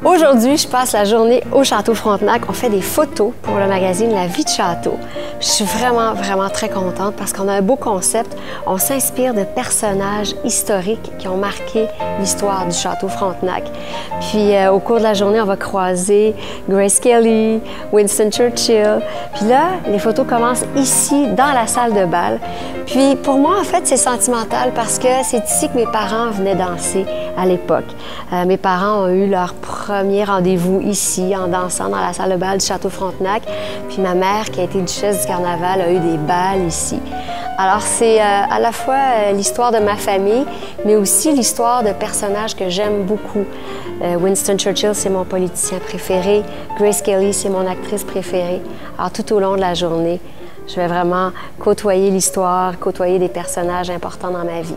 Aujourd'hui, je passe la journée au Château Frontenac. On fait des photos pour le magazine La Vie de Château. Je suis vraiment très contente parce qu'on a un beau concept. On s'inspire de personnages historiques qui ont marqué l'histoire du Château Frontenac. Puis au cours de la journée, on va croiser Grace Kelly, Winston Churchill. Puis là, les photos commencent ici, dans la salle de bal. Puis pour moi, en fait, c'est sentimental parce que c'est ici que mes parents venaient danser à l'époque. Mes parents ont eu leur premier rendez-vous ici, en dansant dans la salle de bal du Château Frontenac. Puis ma mère, qui a été duchesse du Carnaval, a eu des bals ici. Alors c'est à la fois l'histoire de ma famille, mais aussi l'histoire de personnages que j'aime beaucoup. Winston Churchill, c'est mon politicien préféré. Grace Kelly, c'est mon actrice préférée. Alors tout au long de la journée, je vais vraiment côtoyer l'histoire, côtoyer des personnages importants dans ma vie.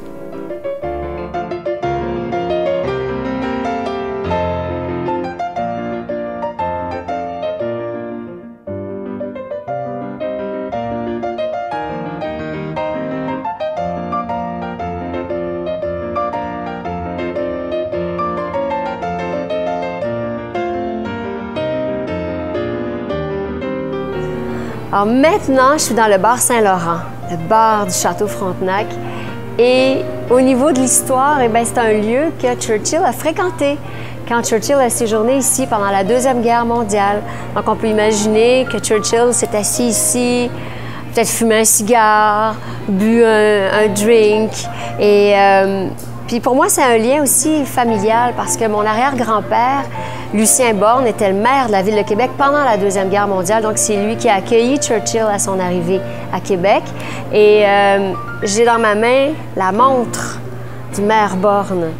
Alors maintenant, je suis dans le bar Saint-Laurent, le bar du Château Frontenac. Et au niveau de l'histoire, c'est un lieu que Churchill a fréquenté quand Churchill a séjourné ici pendant la Deuxième Guerre mondiale. Donc on peut imaginer que Churchill s'est assis ici, peut-être fumé un cigare, bu un drink. Et puis pour moi, c'est un lien aussi familial parce que mon arrière-grand-père, Lucien Borne, était le maire de la ville de Québec pendant la Deuxième Guerre mondiale. Donc, c'est lui qui a accueilli Churchill à son arrivée à Québec. Et j'ai dans ma main la montre du maire Borne.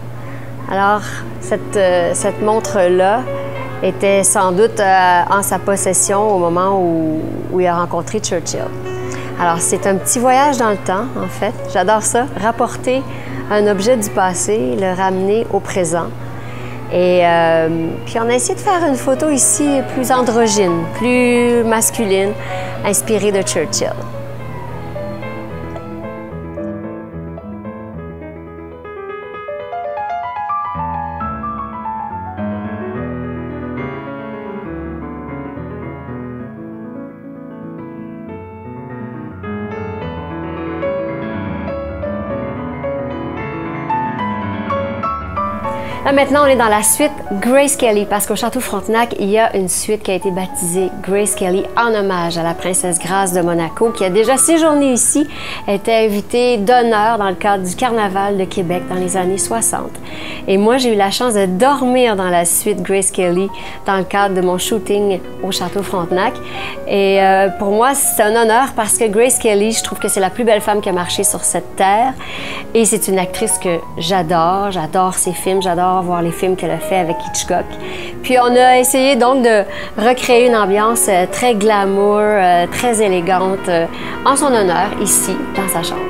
Alors, cette montre-là était sans doute en sa possession au moment où il a rencontré Churchill. Alors, c'est un petit voyage dans le temps, en fait. J'adore ça, rapporter un objet du passé, le ramener au présent. Et puis on a essayé de faire une photo ici plus androgyne, plus masculine, inspirée de Churchill. Là, maintenant, on est dans la suite Grace Kelly, parce qu'au Château Frontenac, il y a une suite qui a été baptisée Grace Kelly en hommage à la princesse Grâce de Monaco, qui a déjà séjourné ici. Elle était invitée d'honneur dans le cadre du Carnaval de Québec dans les années 60. Et moi, j'ai eu la chance de dormir dans la suite Grace Kelly dans le cadre de mon shooting au Château Frontenac. Et pour moi, c'est un honneur parce que Grace Kelly, je trouve que c'est la plus belle femme qui a marché sur cette terre. Et c'est une actrice que j'adore. J'adore ses films, j'adore voir les films qu'elle a fait avec Hitchcock. Puis on a essayé donc de recréer une ambiance très glamour, très élégante en son honneur ici, dans sa chambre.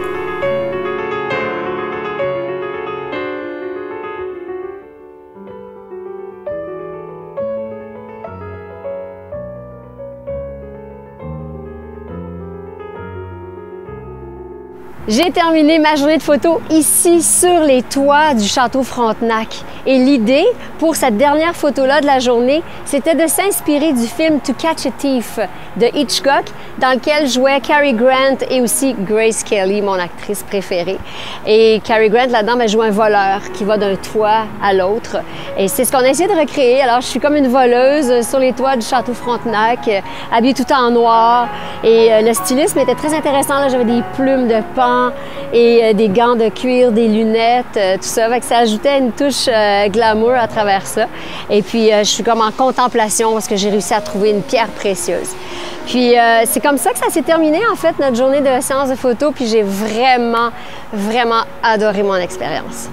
J'ai terminé ma journée de photo ici sur les toits du Château Frontenac. Et l'idée pour cette dernière photo-là de la journée, c'était de s'inspirer du film To Catch a Thief de Hitchcock, dans lequel jouait Cary Grant et aussi Grace Kelly, mon actrice préférée. Et Cary Grant, là-dedans, joue un voleur qui va d'un toit à l'autre. Et c'est ce qu'on a essayé de recréer. Alors, je suis comme une voleuse sur les toits du Château Frontenac, habillée tout en noir. Et le stylisme était très intéressant. Là, j'avais des plumes de paon et des gants de cuir, des lunettes, tout ça. Fait que ça ajoutait une touche glamour à travers ça. Et puis, je suis comme en contemplation parce que j'ai réussi à trouver une pierre précieuse. Puis, c'est comme ça que ça s'est terminé, en fait, notre journée de séance de photo. Puis, j'ai vraiment adoré mon expérience.